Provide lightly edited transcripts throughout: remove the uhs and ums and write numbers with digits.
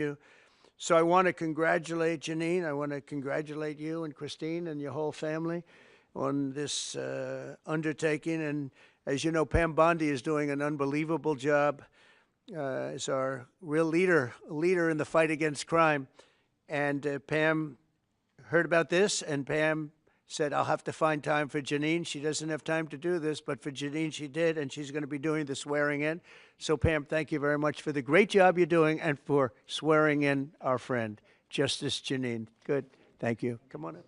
you. So I want to congratulate Janine. I want to congratulate you and Christine and your whole family on this undertaking. And as you know, Pam Bondi is doing an unbelievable job as our real leader in the fight against crime. And Pam heard about this, and Pam said, I'll have to find time for Janine. She doesn't have time to do this, but for Janine she did, and she's going to be doing the swearing in. So Pam, thank you very much for the great job you're doing and for swearing in our friend, Justice Janine. Good, thank you. Come on up.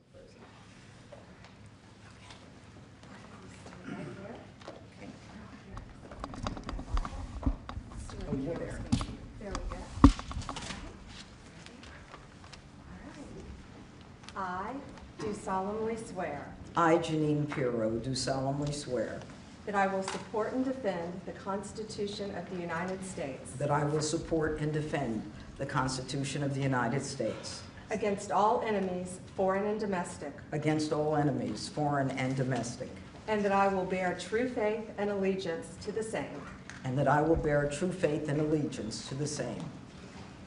Oh, you're there. There we go. I do solemnly swear I, Janine Pirro, do solemnly swear that I will support and defend the Constitution of the United States that I will support and defend the Constitution of the United States against all enemies, foreign and domestic, against all enemies, foreign and domestic, and that I will bear true faith and allegiance to the same, and that I will bear true faith and allegiance to the same,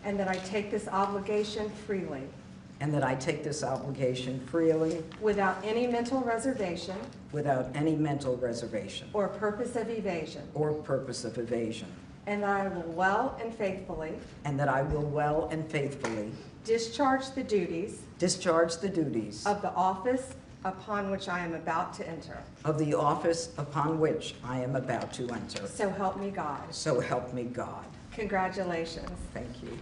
and that I take this obligation freely, and that I take this obligation freely without any mental reservation without any mental reservation or purpose of evasion, or purpose of evasion, and that I will well and faithfully and that I will well and faithfully discharge the duties of the office upon which I am about to enter. Upon which I am about to enter. So help me God. So help me God. Congratulations. Thank you.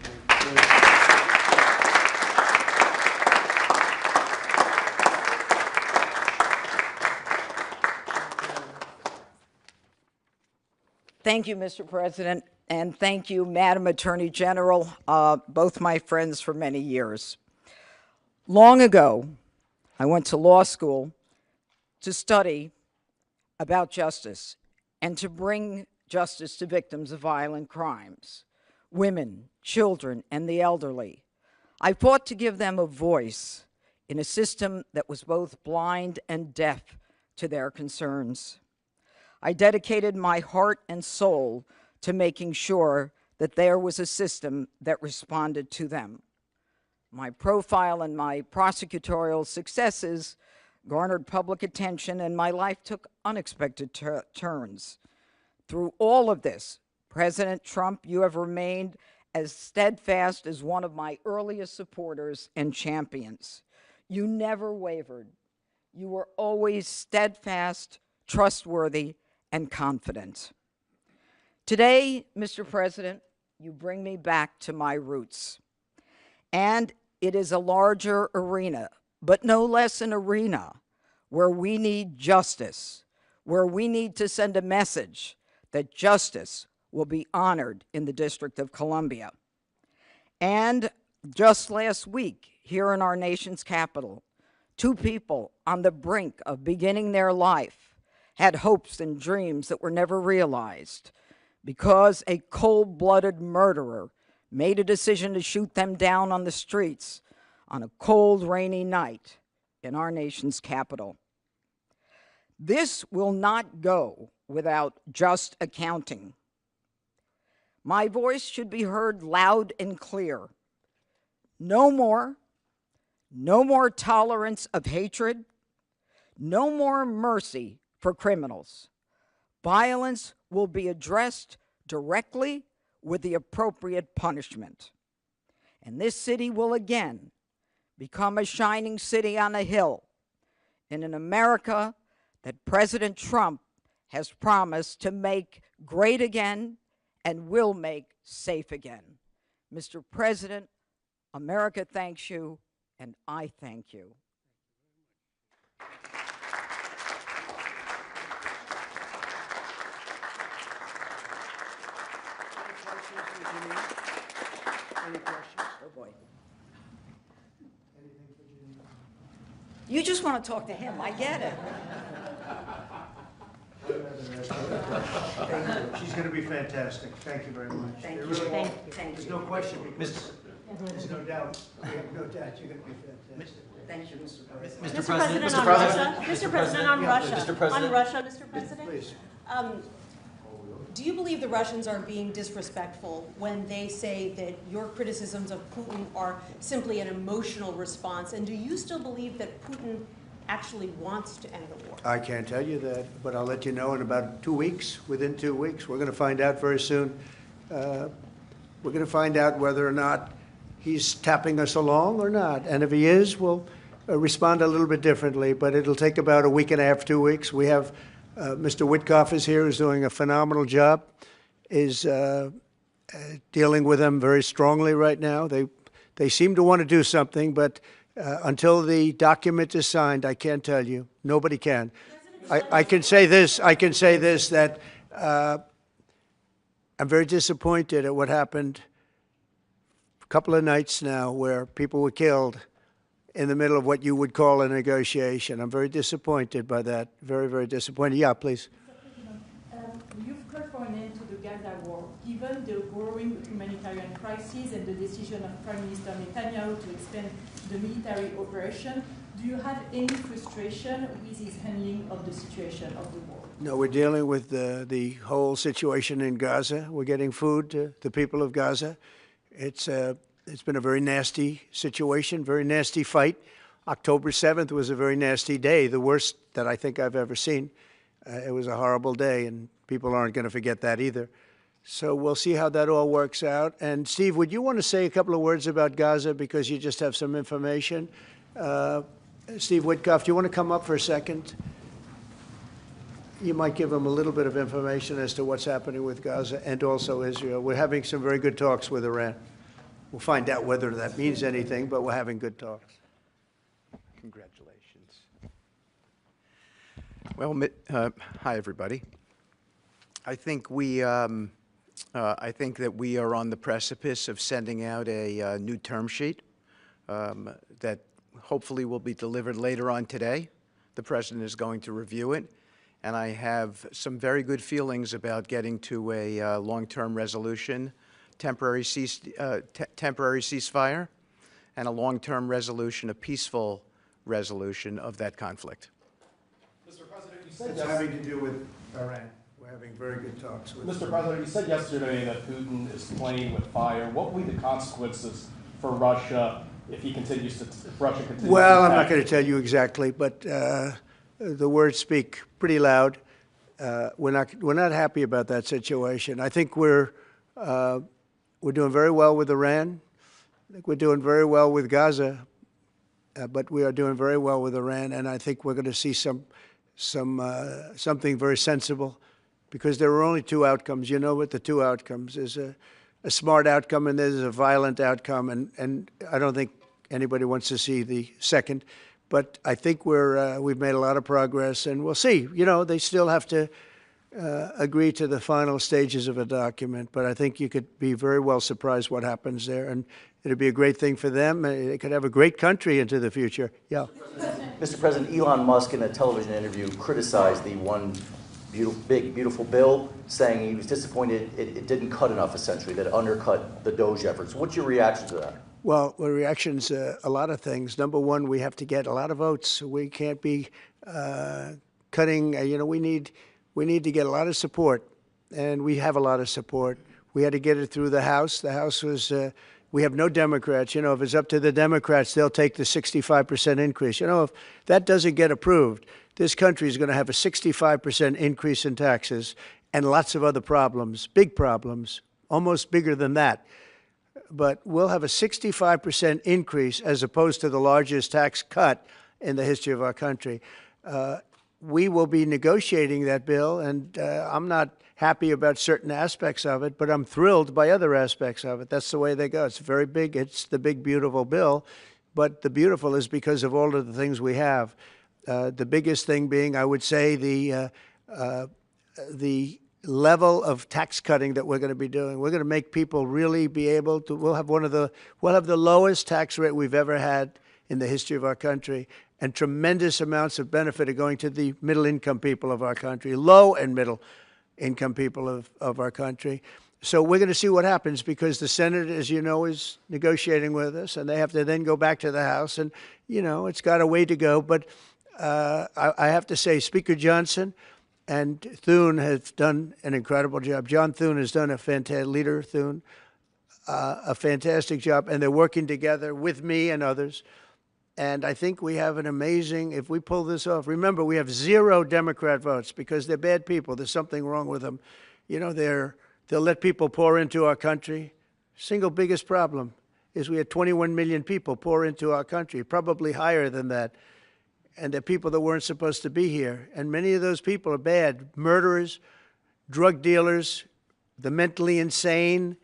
Thank you, Mr. President, and thank you, Madam Attorney General, both my friends for many years. Long ago, I went to law school to study about justice and to bring justice to victims of violent crimes, women, children, and the elderly. I fought to give them a voice in a system that was both blind and deaf to their concerns. I dedicated my heart and soul to making sure that there was a system that responded to them. My profile and my prosecutorial successes garnered public attention, and my life took unexpected turns. Through all of this, President Trump, you have remained as steadfast as one of my earliest supporters and champions. You never wavered. You were always steadfast, trustworthy, and confident. Today, Mr. President, you bring me back to my roots. And it is a larger arena, but no less an arena where we need justice, where we need to send a message that justice will be honored in the District of Columbia. And just last week, here in our nation's capital, two people on the brink of beginning their life had hopes and dreams that were never realized because a cold-blooded murderer made a decision to shoot them down on the streets on a cold, rainy night in our nation's capital. This will not go without just accounting. My voice should be heard loud and clear. No more tolerance of hatred, no more mercy for criminals. Violence will be addressed directly with the appropriate punishment. And this city will again become a shining city on a hill in an America that President Trump has promised to make great again and will make safe again. Mr. President, America thanks you, and I thank you. Any questions? Oh boy. You just want to talk to him, I get it. She's going to be fantastic. Thank you very much. Thank you. Really, Thank you. there's no question, because there's no doubt. We have no doubt you're going to be fantastic. Thank you, Mr. President. Mr. President, on Russia. Mr. President, on Russia. Mr. President. On Russia, Mr. President. Please. do you believe the Russians are being disrespectful when they say that your criticisms of Putin are simply an emotional response? And do you still believe that Putin actually wants to end the war? I can't tell you that, but I'll let you know in about 2 weeks. Within 2 weeks, we're going to find out very soon. We're going to find out whether or not he's tapping us along or not. And if he is, we'll respond a little bit differently. But it'll take about a week and a half, 2 weeks. We have Mr. Witkoff is here, who's doing a phenomenal job, is dealing with them very strongly right now. They seem to want to do something, but until the document is signed, I can't tell you. Nobody can. I can say this. I can say this, that I'm very disappointed at what happened a couple of nights now where people were killed in the middle of what you would call a negotiation. I'm very disappointed by that. Very, very disappointed. Yeah, please. You've called for an end to the Gaza war. Given the growing humanitarian crisis and the decision of Prime Minister Netanyahu to expand the military operation, do you have any frustration with his handling of the situation of the war? No, we're dealing with the whole situation in Gaza. We're getting food to the people of Gaza. It's been a very nasty situation, very nasty fight. October 7th was a very nasty day, the worst that I think I've ever seen. It was a horrible day, and people aren't going to forget that either. So we'll see how that all works out. And Steve, would you want to say a couple of words about Gaza because you just have some information? Steve Witkoff, do you want to come up for a second? You might give them a little bit of information as to what's happening with Gaza and also Israel. We're having some very good talks with Iran. We'll find out whether that means anything, but we're having good talks. Congratulations. Well, hi everybody. I think that we are on the precipice of sending out a new term sheet that hopefully will be delivered later on today. The President is going to review it, and I have some very good feelings about getting to a long-term resolution, temporary ceasefire, and a long-term resolution, a peaceful resolution of that conflict. Mr. President, you said It's having to do with Iran. We're having very good talks with Mr. President, you said yesterday that Putin is playing with fire. What will be the consequences for Russia if Russia continues to Well, I'm not going to tell you exactly, but the words speak pretty loud. We're not happy about that situation. I think we're doing very well with Iran. I think we're doing very well with Gaza, but we are doing very well with Iran, and I think we're going to see something very sensible, because there are only two outcomes. You know what the two outcomes is: a smart outcome and there's a violent outcome, and I don't think anybody wants to see the second. But I think we've made a lot of progress, and we'll see. You know, they still have to agree to the final stages of a document, but I think you could be very well surprised what happens there, and it'd be a great thing for them. They could have a great country into the future. Yeah. Mr. President, Elon Musk in a television interview criticized the one big, beautiful bill, saying he was disappointed it didn't cut enough, essentially, that it undercut the DOGE efforts. What's your reaction to that? Well, the reaction's a lot of things. Number one, we have to get a lot of votes. We can't be cutting. We need to get a lot of support, and we have a lot of support. We had to get it through the House. The House was. We have no Democrats. If it's up to the Democrats, they'll take the 65% increase. If that doesn't get approved, this country is going to have a 65% increase in taxes and lots of other problems, big problems, almost bigger than that. But we'll have a 65% increase as opposed to the largest tax cut in the history of our country. We will be negotiating that bill, and I'm not happy about certain aspects of it, but I'm thrilled by other aspects of it. That's the way they go. It's very big. It's the big, beautiful bill, but the beautiful is because of all of the things we have. The biggest thing being, I would say, the level of tax cutting that we're going to be doing. We're going to make people really be able to. We'll have the lowest tax rate we've ever had in the history of our country, and tremendous amounts of benefit are going to the middle-income people of our country, low and middle-income people of our country. So we're going to see what happens, because the Senate, as you know, is negotiating with us, and they have to then go back to the House, and it's got a way to go. But I have to say, Speaker Johnson, And Thune has done an incredible job. John Thune has done a fantastic, leader Thune, a fantastic job, and they're working together with me and others. And I think we have an amazing, if we pull this off, remember, we have 0 Democrat votes because they're bad people. There's something wrong with them. You know, they'll let people pour into our country. Single biggest problem is we had 21 million people pour into our country, probably higher than that. And they're people that weren't supposed to be here. And many of those people are bad. Murderers, drug dealers, the mentally insane.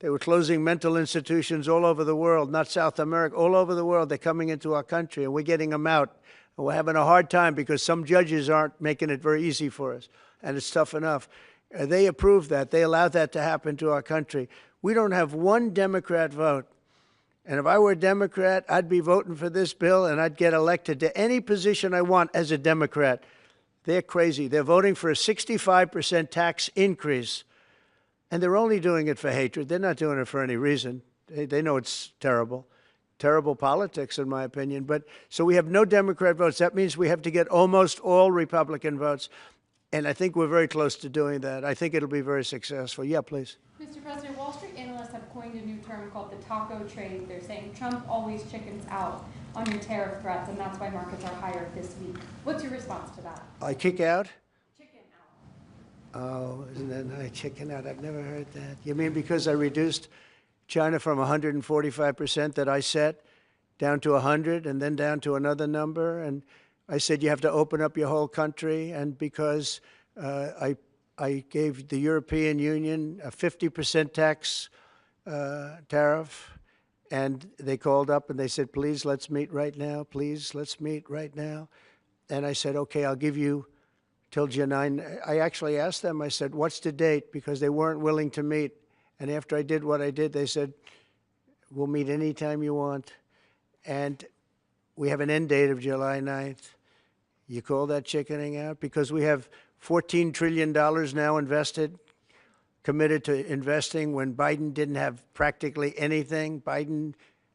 They were closing mental institutions all over the world, not South America, all over the world. They're coming into our country, and we're getting them out. And we're having a hard time because some judges aren't making it very easy for us, and it's tough enough. They approved that. They allowed that to happen to our country. We don't have one Democrat vote. And if I were a Democrat, I'd be voting for this bill, and I'd get elected to any position I want as a Democrat. They're crazy. They're voting for a 65% tax increase. And they're only doing it for hatred. They're not doing it for any reason. They know it's terrible. Terrible politics, in my opinion. But so we have no Democrat votes. That means we have to get almost all Republican votes. And I think we're very close to doing that. I think it'll be very successful. Yeah, please. Mr. President, Wall Street analysts have coined a new term called the taco trade. They're saying Trump always chickens out on your tariff threats, and that's why markets are higher this week. What's your response to that? I kick out? Chicken out. Oh, isn't that nice? Chicken out. I've never heard that. You mean because I reduced China from 145% that I set down to 100 and then down to another number? And I said you have to open up your whole country. And because I gave the European Union a 50% tax tariff, and they called up and they said, please, let's meet right now. Please, let's meet right now. And I said, okay, I'll give you till July 9. I actually asked them, I said, what's the date? Because they weren't willing to meet. And after I did what I did, they said, we'll meet anytime you want. And we have an end date of July 9th. You call that chickening out? Because we have $14 trillion now invested, committed to investing when Biden didn't have practically anything.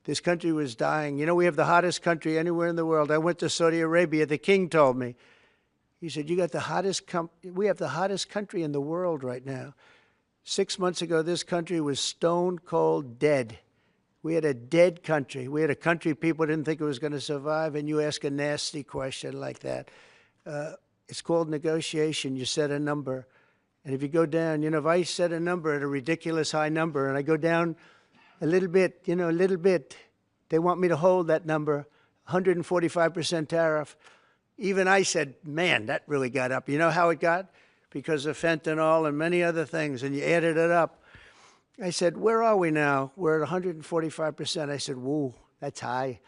This country was dying. You know, we have the hottest country anywhere in the world. I went to Saudi Arabia. The king told me. He said, you got the hottest, we have the hottest country in the world right now. 6 months ago, this country was stone cold dead. We had a dead country. We had a country people didn't think it was going to survive, and you ask a nasty question like that. It's called negotiation. You set a number. And if you go down, you know, if I set a number at a ridiculous high number and I go down a little bit, you know, a little bit, they want me to hold that number, 145% tariff. Even I said, man, that really got up. You know how it got? Because of fentanyl and many other things, and you added it up. I said, where are we now? We're at 145%. I said, whoa, that's high.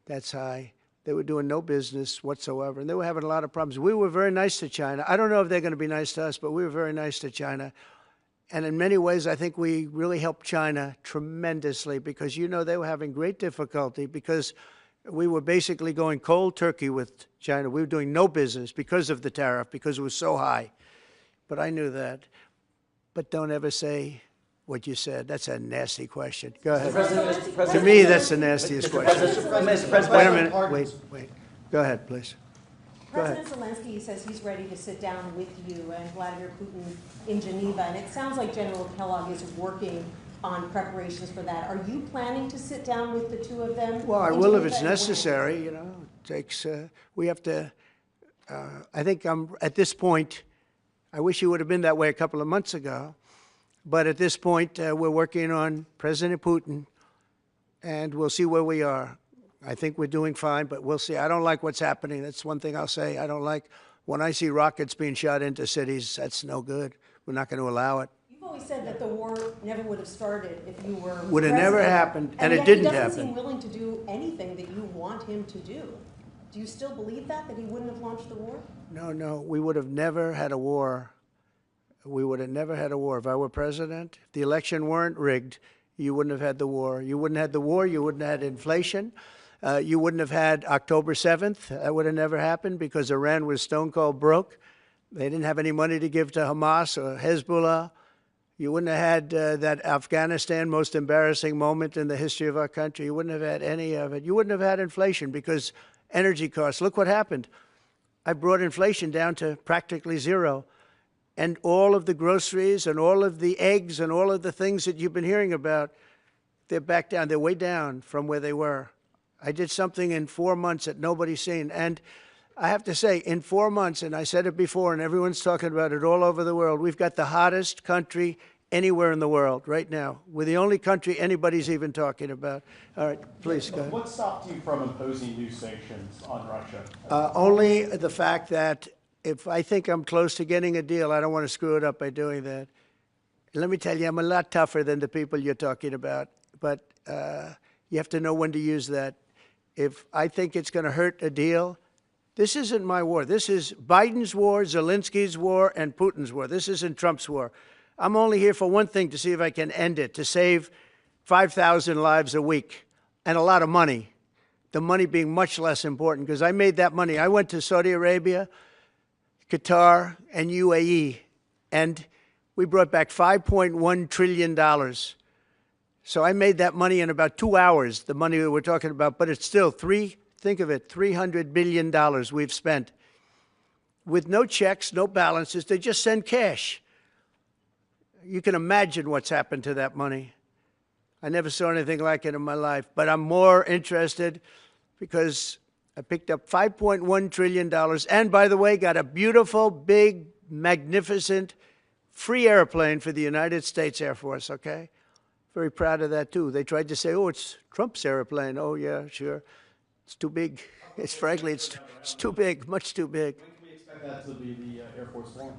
That's high. They were doing no business whatsoever, and they were having a lot of problems. We were very nice to China. I don't know if they're going to be nice to us, but we were very nice to China. And in many ways, I think we really helped China tremendously because, you know, they were having great difficulty because we were basically going cold turkey with China. We were doing no business because of the tariff, because it was so high. But I knew that. But don't ever say what you said. That's a nasty question. Go ahead. Mr. President, To me, that's the nastiest question. Mr. President, Wait a minute. Wait. Go ahead, please. Go ahead. President Zelensky says he's ready to sit down with you and Vladimir Putin in Geneva, and it sounds like General Kellogg is working on preparations for that. Are you planning to sit down with the two of them? Well, I will if it's necessary. You know, it takes. We have to. I think I'm at this point. I wish it would have been that way a couple of months ago, but at this point, we're working on President Putin, and we'll see where we are. I think we're doing fine, but we'll see. I don't like what's happening. That's one thing I'll say. I don't like when I see rockets being shot into cities. That's no good. We're not going to allow it. You've always said that the war never would have started if you were Would have never happened, and it yet didn't he happen. doesn't seem willing to do anything that you want him to do. Do you still believe that he wouldn't have launched the war? No. We would have never had a war. We would have never had a war. If I were president, if the election weren't rigged, you wouldn't have had the war. You wouldn't have had the war. You wouldn't have had inflation. You wouldn't have had October 7th. That would have never happened because Iran was stone cold broke. They didn't have any money to give to Hamas or Hezbollah. You wouldn't have had that Afghanistan most embarrassing moment in the history of our country. You wouldn't have had any of it. You wouldn't have had inflation because energy costs. Look what happened. I brought inflation down to practically zero. And all of the groceries and all of the eggs and all of the things that you've been hearing about, they're back down. They're way down from where they were. I did something in 4 months that nobody's seen. And I have to say, in 4 months, and I said it before, and everyone's talking about it all over the world, we've got the hottest country anywhere in the world right now. We're the only country anybody's even talking about. All right, please go ahead. What stopped you from imposing new sanctions on Russia? Only the fact that if I think I'm close to getting a deal, I don't want to screw it up by doing that. Let me tell you, I'm a lot tougher than the people you're talking about, but you have to know when to use that. If I think it's going to hurt a deal, this isn't my war. This is Biden's war, Zelensky's war, and Putin's war. This isn't Trump's war. I'm only here for one thing, to see if I can end it, to save 5,000 lives a week and a lot of money, the money being much less important, because I made that money. I went to Saudi Arabia, Qatar, and UAE, and we brought back $5.1 trillion. So I made that money in about 2 hours, the money that we're talking about, but it's still think of it, $300 billion we've spent with no checks, no balances. They just send cash. You can imagine what's happened to that money. I never saw anything like it in my life, but I'm more interested because I picked up $5.1 trillion and, by the way, got a beautiful, big, magnificent, free airplane for the United States Air Force, okay? Very proud of that, too. They tried to say, oh, it's Trump's airplane. Oh, yeah, sure. It's too big. Frankly, it's too big, much too big. When can we expect that to be the Air Force One?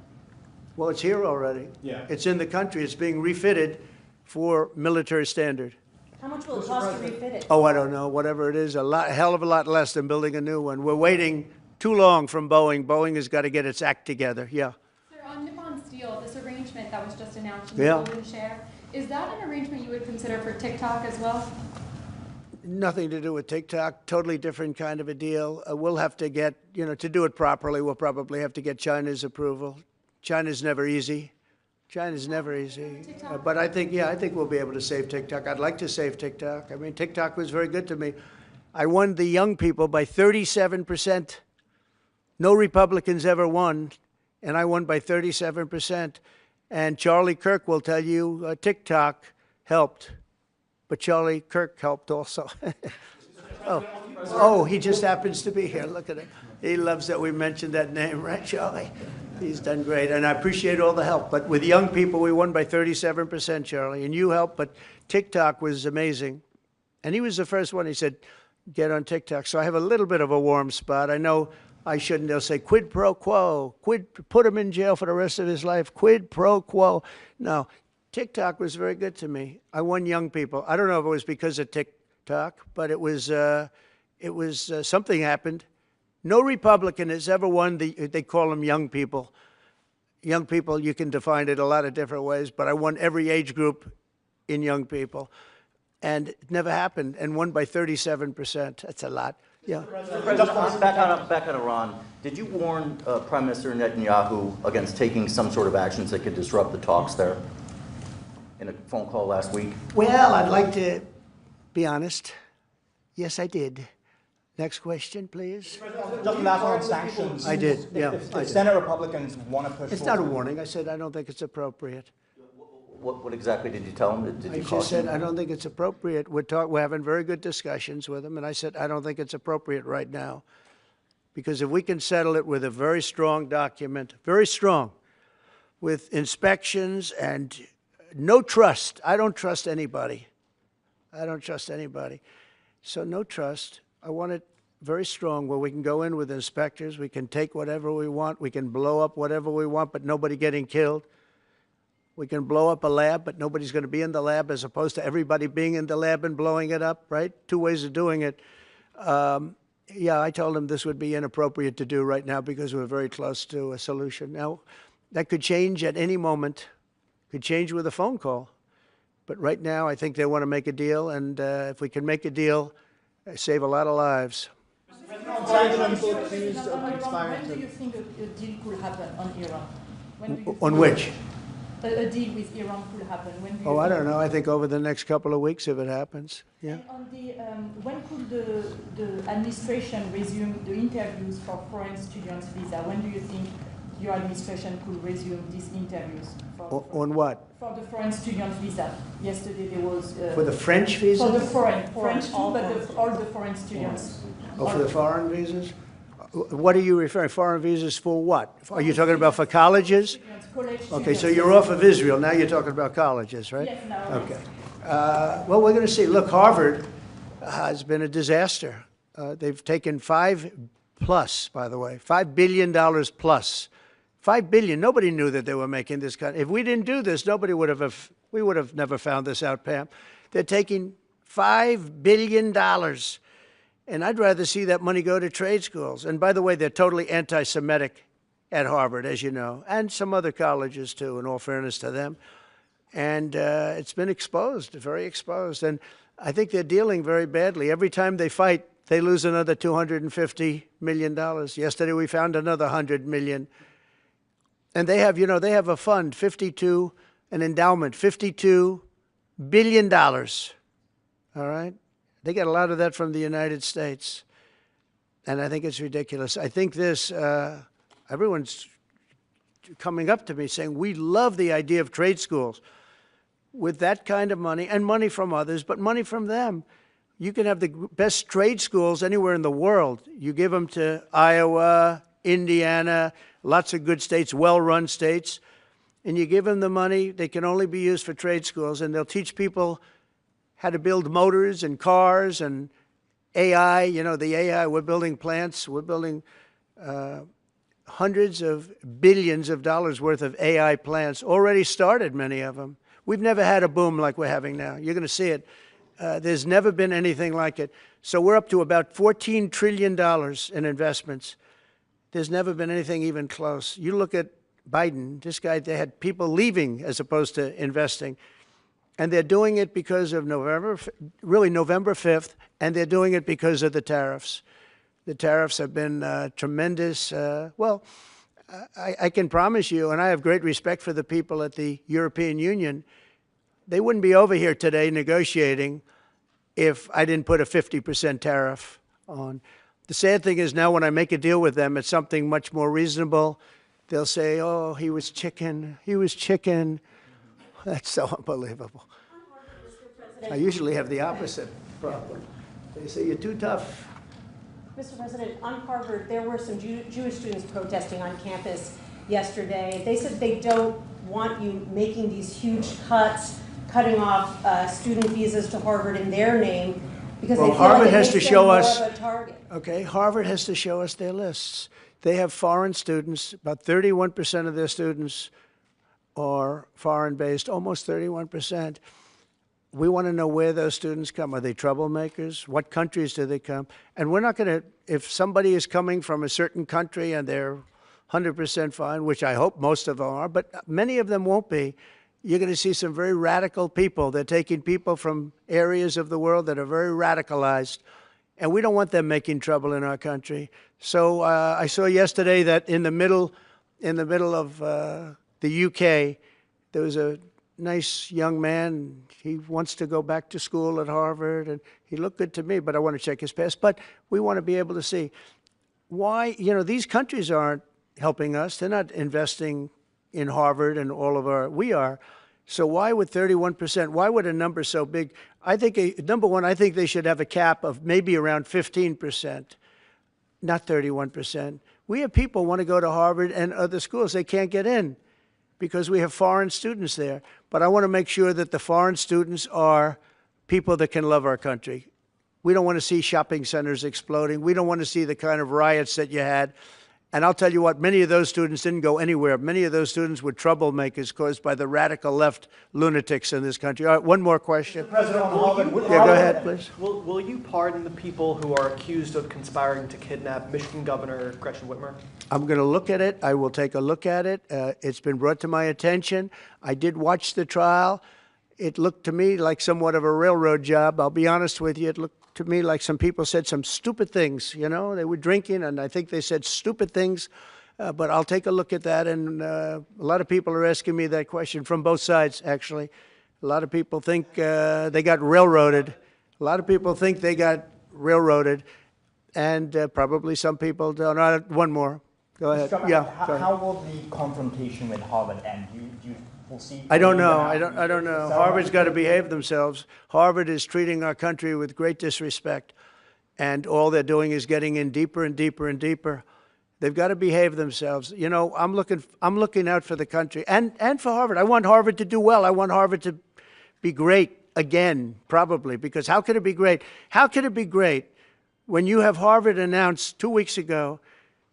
Well, it's here already. Yeah. It's in the country. It's being refitted for military standard. How much will it cost to refit it? Oh, I don't know. Whatever it is, a hell of a lot less than building a new one. We're waiting too long from Boeing. Boeing has got to get its act together. Yeah. Sir, on Nippon Steel, this arrangement that was just announced in the Golden Share, is that an arrangement you would consider for TikTok as well? Nothing to do with TikTok. Totally different kind of a deal. We'll have to get, to do it properly, we'll probably have to get China's approval. China's never easy. China's never easy. But I think we'll be able to save TikTok. I'd like to save TikTok. I mean, TikTok was very good to me. I won the young people by 37%. No Republicans ever won, and I won by 37%. And Charlie Kirk will tell you TikTok helped, but Charlie Kirk helped also. Oh, he just happens to be here. Look at him. He loves that we mentioned that name, right, Charlie? He's done great, and I appreciate all the help. But with young people, we won by 37%, Charlie, and you helped. But TikTok was amazing. And he was the first one. He said, get on TikTok. So I have a little bit of a warm spot. I know I shouldn't. They'll say, quid pro quo, put him in jail for the rest of his life, quid pro quo. No, TikTok was very good to me. I won young people. I don't know if it was because of TikTok, but it was something happened. No Republican has ever won they call them young people. Young people, you can define it a lot of different ways, but I won every age group in young people. And it never happened, and won by 37%. That's a lot. Yeah. Back on Iran, did you warn Prime Minister Netanyahu against taking some sort of actions that could disrupt the talks there in a phone call last week? Well, I'd like to be honest. Yes, I did. Next question, please. Just last on sanctions. I did, yeah. If Senate Republicans want to push It's not a warning. I said I don't think it's appropriate. What exactly did you tell him? Did you I just said I don't think it's appropriate. We're having very good discussions with him, and I said I don't think it's appropriate right now. Because if we can settle it with a very strong document, very strong, with inspections and no trust. I don't trust anybody. I don't trust anybody. So no trust. I want it very strong where we can go in with inspectors. We can take whatever we want. We can blow up whatever we want, but nobody getting killed. We can blow up a lab, but nobody's going to be in the lab, as opposed to everybody being in the lab and blowing it up, right? Two ways of doing it. Yeah, I told him this would be inappropriate to do right now because we're very close to a solution. Now, that could change at any moment. Could change with a phone call. But right now, I think they want to make a deal, and if we can make a deal, save a lot of lives. When do you think a deal could happen on Iran? On which? a deal with Iran could happen? When do you Oh, I think? don't know. I think over the next couple of weeks if it happens. Yeah. And on the, when could the administration resume the interviews for foreign students' visa? When do you think your administration could resume these interviews? On what? For the foreign student visa. Yesterday there was... For the French visa? For the French too, all but foreign all the foreign students. Oh, for the foreign visas? What are you referring? Foreign visas for what? Are you talking about for colleges? College Okay, so students. you're off of Israel. Now you're talking about colleges, right? Yes, now. Okay. Well, we're going to see. Look, Harvard has been a disaster. They've taken plus, by the way, $5 billion plus. $5 billion. Nobody knew that they were making this kind. If we didn't do this, we would have never found this out, Pam. They're taking $5 billion. And I'd rather see that money go to trade schools. And by the way, they're totally anti-Semitic at Harvard, as you know, and some other colleges too, in all fairness to them. And it's been exposed, very exposed. And I think they're dealing very badly. Every time they fight, they lose another $250 million. Yesterday we found another $100 million. And they have, they have a fund, an endowment, $52 billion. All right? They get a lot of that from the United States. And I think it's ridiculous. I think this, everyone's coming up to me saying, we love the idea of trade schools with that kind of money, and money from others, but money from them. You can have the best trade schools anywhere in the world. You give them to Iowa, Indiana, lots of good states, well-run states, and you give them the money. They can only be used for trade schools, and they'll teach people how to build motors and cars and AI. The AI, we're building plants. We're building hundreds of billions of dollars worth of AI plants. Already started, many of them. We've never had a boom like we're having now. You're going to see it. There's never been anything like it. So we're up to about $14 trillion in investments. There's never been anything even close. You look at Biden, this guy, they had people leaving as opposed to investing. And they're doing it because of November 5th, and they're doing it because of the tariffs. The tariffs have been tremendous. I can promise you, and I have great respect for the people at the European Union, they wouldn't be over here today negotiating if I didn't put a 50% tariff on. The sad thing is now when I make a deal with them, it's something much more reasonable. They'll say, oh, he was chicken. He was chicken. That's so unbelievable. I usually have the opposite problem. They say, you're too tough. Mr. President, on Harvard, there were some Jewish students protesting on campus yesterday. They said they don't want you making these huge cuts, cutting off student visas to Harvard in their name, because they feel Harvard like it has makes to them show more us. of a target. Okay, Harvard has to show us their lists. They have foreign students. About 31% of their students are foreign-based, almost 31%. We want to know where those students come. Are they troublemakers? What countries do they come? And we're not going to, if somebody is coming from a certain country and they're 100% fine, which I hope most of them are, but many of them won't be, you're going to see some very radical people. They're taking people from areas of the world that are very radicalized, and we don't want them making trouble in our country. So I saw yesterday that in the middle of the UK, there was a nice young man. He wants to go back to school at Harvard, and he looked good to me, but I want to check his past. But we want to be able to see why, these countries aren't helping us. They're not investing in Harvard and all of we are. So why would 31%, why would a number so big? I think, number one, I think they should have a cap of maybe around 15%, not 31%. We have people who want to go to Harvard and other schools. They can't get in because we have foreign students there. But I want to make sure that the foreign students are people that can love our country. We don't want to see shopping centers exploding. We don't want to see the kind of riots that you had. And I'll tell you what, many of those students didn't go anywhere. Many of those students were troublemakers caused by the radical left lunatics in this country. All right, one more question. President, on Harvard, Yeah, go ahead, please. Will you pardon the people who are accused of conspiring to kidnap Michigan Governor Gretchen Whitmer? I'm going to look at it. I will take a look at it. It's been brought to my attention. I did watch the trial. It looked to me like somewhat of a railroad job. I'll be honest with you. It looked to me like some people said some stupid things. They were drinking, and I think they said stupid things But I'll take a look at that, and a lot of people are asking me that question from both sides, actually. A lot of people think they got railroaded. A lot of people think they got railroaded, and probably some people don't. One more. Go ahead. Yeah. How will the confrontation with Harvard end? You will see. I don't know. I don't know. Harvard's got to behave themselves. Harvard is treating our country with great disrespect, and all they're doing is getting in deeper and deeper and deeper. They've got to behave themselves. You know, I'm looking out for the country and for Harvard. I want Harvard to do well. I want Harvard to be great again, probably, because how could it be great? How could it be great when you have Harvard announced 2 weeks ago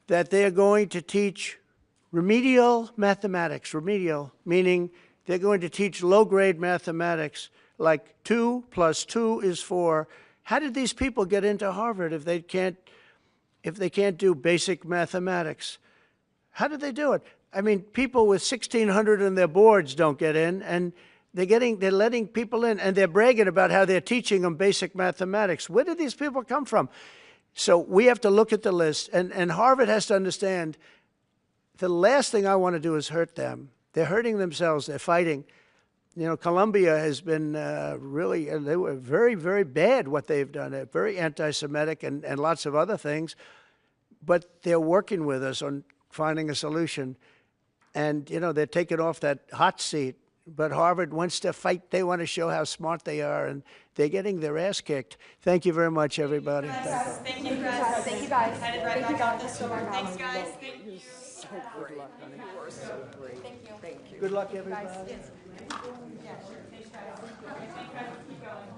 that they are going to teach remedial mathematics, remedial, meaning they're going to teach low-grade mathematics, like 2 + 2 is 4. How did these people get into Harvard if they can't do basic mathematics? How did they do it? I mean, people with 1,600 in their boards don't get in, and they're letting people in, and they're bragging about how they're teaching them basic mathematics. Where did these people come from? So we have to look at the list, and Harvard has to understand the last thing I want to do is hurt them. They're hurting themselves. They're fighting. You know, Columbia has been really, they were very, very bad what they've done. They're very anti-Semitic and lots of other things. But they're working with us on finding a solution. And, you know, they're taking off that hot seat. But Harvard wants to fight. They want to show how smart they are. And they're getting their ass kicked. Thank you very much, everybody. Thank you, guys. Thank you, guys. Headed right back out this door. Thanks, guys. You're so great. You are so great. Thank you. Thank you. Good luck, everybody. Yeah, sure. Thanks, guys. Thanks, guys. Keep going.